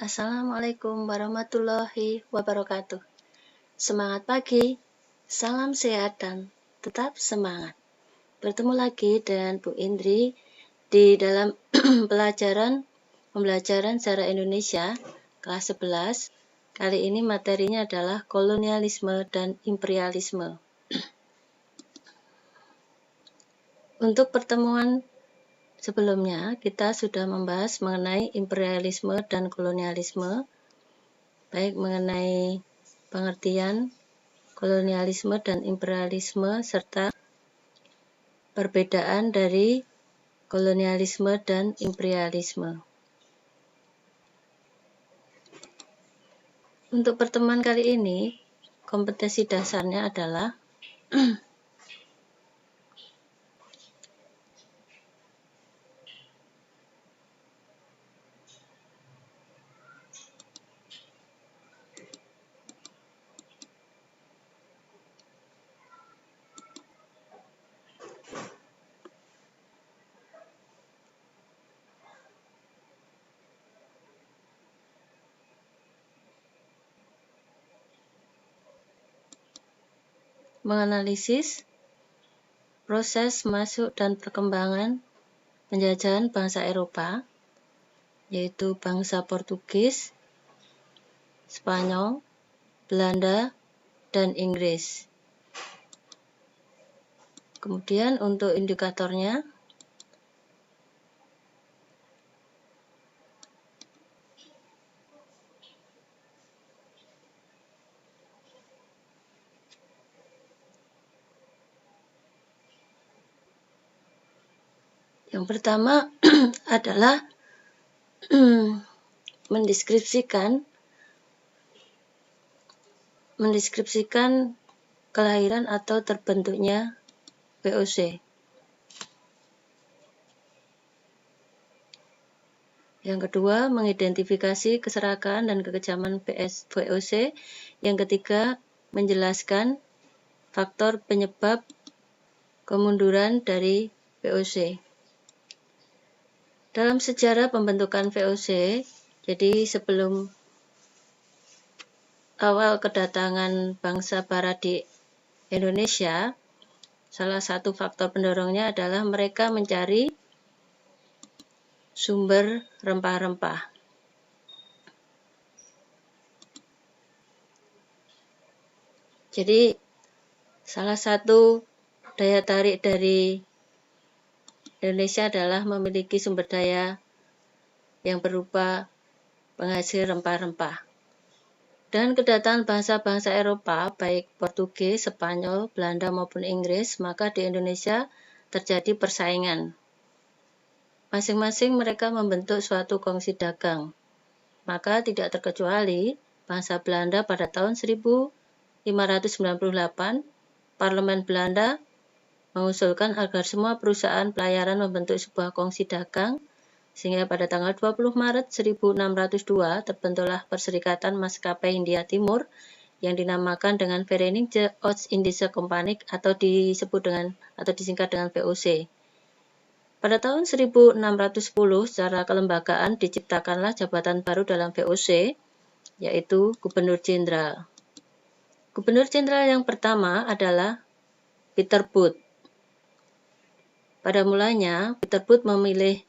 Assalamualaikum warahmatullahi wabarakatuh. Semangat pagi, salam sehat dan tetap semangat. Bertemu lagi dengan Bu Indri di dalam pembelajaran sejarah Indonesia kelas 11. Kali ini materinya adalah kolonialisme dan imperialisme. Untuk pertemuan sebelumnya, kita sudah membahas mengenai imperialisme dan kolonialisme, baik mengenai pengertian kolonialisme dan imperialisme serta perbedaan dari kolonialisme dan imperialisme. Untuk pertemuan kali ini, kompetensi dasarnya adalah menganalisis proses masuk dan perkembangan penjajahan bangsa Eropa, yaitu bangsa Portugis, Spanyol, Belanda, dan Inggris. Kemudian untuk indikatornya, yang pertama adalah mendeskripsikan kelahiran atau terbentuknya VOC. Yang kedua, mengidentifikasi keserakahan dan kekejaman VOC. Yang ketiga, menjelaskan faktor penyebab kemunduran dari VOC. Dalam sejarah pembentukan VOC, jadi sebelum awal kedatangan bangsa Barat di Indonesia, salah satu faktor pendorongnya adalah mereka mencari sumber rempah-rempah. Jadi, salah satu daya tarik dari Indonesia adalah memiliki sumber daya yang berupa penghasil rempah-rempah. Dan kedatangan bangsa-bangsa Eropa, baik Portugis, Spanyol, Belanda maupun Inggris, maka di Indonesia terjadi persaingan. Masing-masing mereka membentuk suatu kongsi dagang. Maka tidak terkecuali bangsa Belanda pada tahun 1598, Parlemen Belanda mengusulkan agar semua perusahaan pelayaran membentuk sebuah kongsi dagang, sehingga pada tanggal 20 Maret 1602 terbentuklah Perserikatan Maskapai Hindia Timur yang dinamakan dengan Verenigde Oost-Indische Compagnie atau disingkat dengan VOC. Pada tahun 1610 secara kelembagaan diciptakanlah jabatan baru dalam VOC, yaitu Gubernur Jenderal. Gubernur Jenderal yang pertama adalah Peter Booth. Pada mulanya, Peter Booth memilih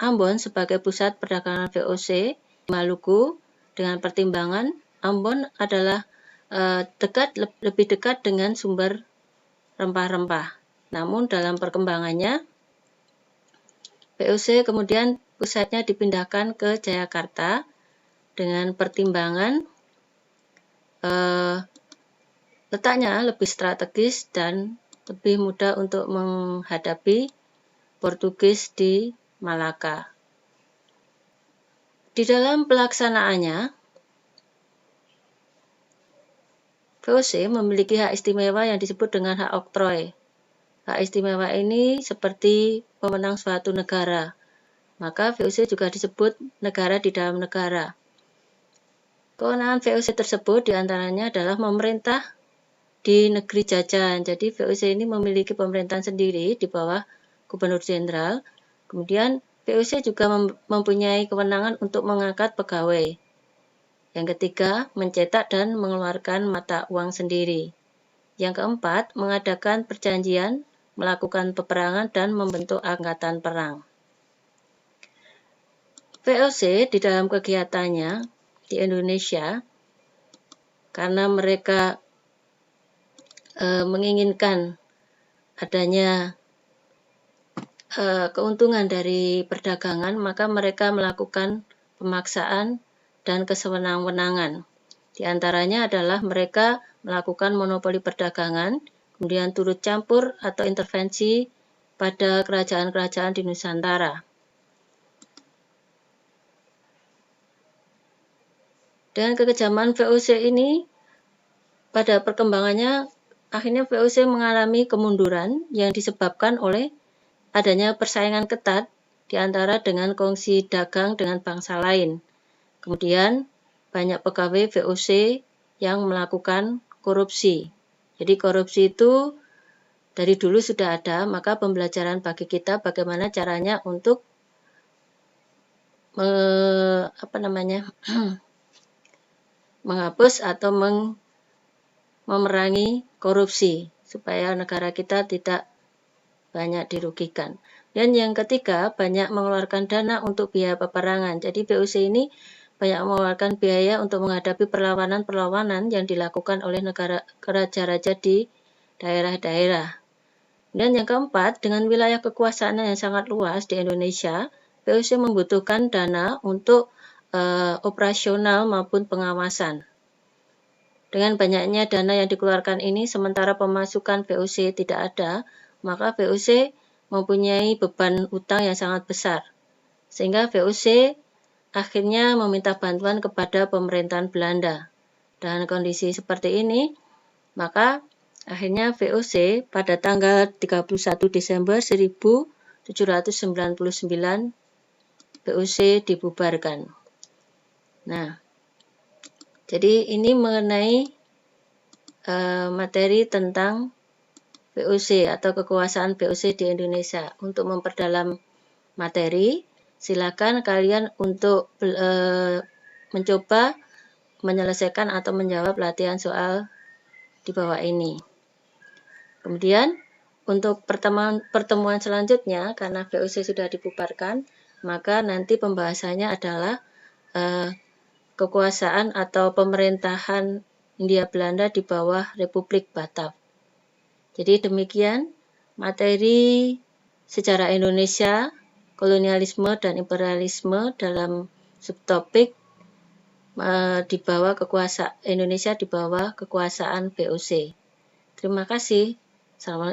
Ambon sebagai pusat perdagangan VOC Maluku dengan pertimbangan Ambon adalah lebih dekat dengan sumber rempah-rempah. Namun dalam perkembangannya, VOC kemudian pusatnya dipindahkan ke Jayakarta dengan pertimbangan letaknya lebih strategis dan lebih mudah untuk menghadapi Portugis di Malaka. Di dalam pelaksanaannya, VOC memiliki hak istimewa yang disebut dengan hak oktroy. Hak istimewa ini seperti pemenang suatu negara. Maka VOC juga disebut negara di dalam negara. Kewenangan VOC tersebut diantaranya adalah memerintah di negeri jajan. Jadi VOC ini memiliki pemerintahan sendiri di bawah Gubernur Jenderal. Kemudian VOC juga mempunyai kewenangan untuk mengangkat pegawai. Yang ketiga, mencetak dan mengeluarkan mata uang sendiri. Yang keempat, mengadakan perjanjian, melakukan peperangan, dan membentuk angkatan perang. VOC di dalam kegiatannya di Indonesia, karena mereka menginginkan adanya keuntungan dari perdagangan, maka mereka melakukan pemaksaan dan kesewenang-wenangan. Di antaranya adalah mereka melakukan monopoli perdagangan, kemudian turut campur atau intervensi pada kerajaan-kerajaan di Nusantara. Dengan kekejaman VOC ini, pada perkembangannya, akhirnya VOC mengalami kemunduran yang disebabkan oleh adanya persaingan ketat di antara dengan kongsi dagang dengan bangsa lain. Kemudian, banyak pegawai VOC yang melakukan korupsi. Jadi korupsi itu dari dulu sudah ada, maka pembelajaran bagi kita bagaimana caranya untuk menghapus atau memerangi korupsi supaya negara kita tidak banyak dirugikan. Dan yang ketiga, banyak mengeluarkan dana untuk biaya peperangan. Jadi VOC ini banyak mengeluarkan biaya untuk menghadapi perlawanan-perlawanan yang dilakukan oleh negara raja-raja di daerah-daerah. Dan yang keempat, dengan wilayah kekuasaan yang sangat luas di Indonesia, VOC membutuhkan dana untuk operasional maupun pengawasan. Dengan banyaknya dana yang dikeluarkan ini, sementara pemasukan VOC tidak ada, maka VOC mempunyai beban utang yang sangat besar. Sehingga VOC akhirnya meminta bantuan kepada pemerintahan Belanda. Dan kondisi seperti ini, maka akhirnya VOC pada tanggal 31 Desember 1799 VOC dibubarkan. Nah, jadi ini mengenai materi tentang VOC atau kekuasaan VOC di Indonesia. Untuk memperdalam materi, silakan kalian untuk mencoba menyelesaikan atau menjawab latihan soal di bawah ini. Kemudian untuk pertemuan selanjutnya, karena VOC sudah dibubarkan, maka nanti pembahasannya adalah kekuasaan atau pemerintahan Hindia Belanda di bawah Republik Batak. Jadi demikian materi sejarah Indonesia, kolonialisme dan imperialisme dalam subtopik di bawah Indonesia di bawah kekuasaan VOC. Terima kasih.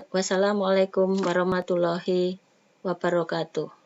Wassalamualaikum warahmatullahi wabarakatuh.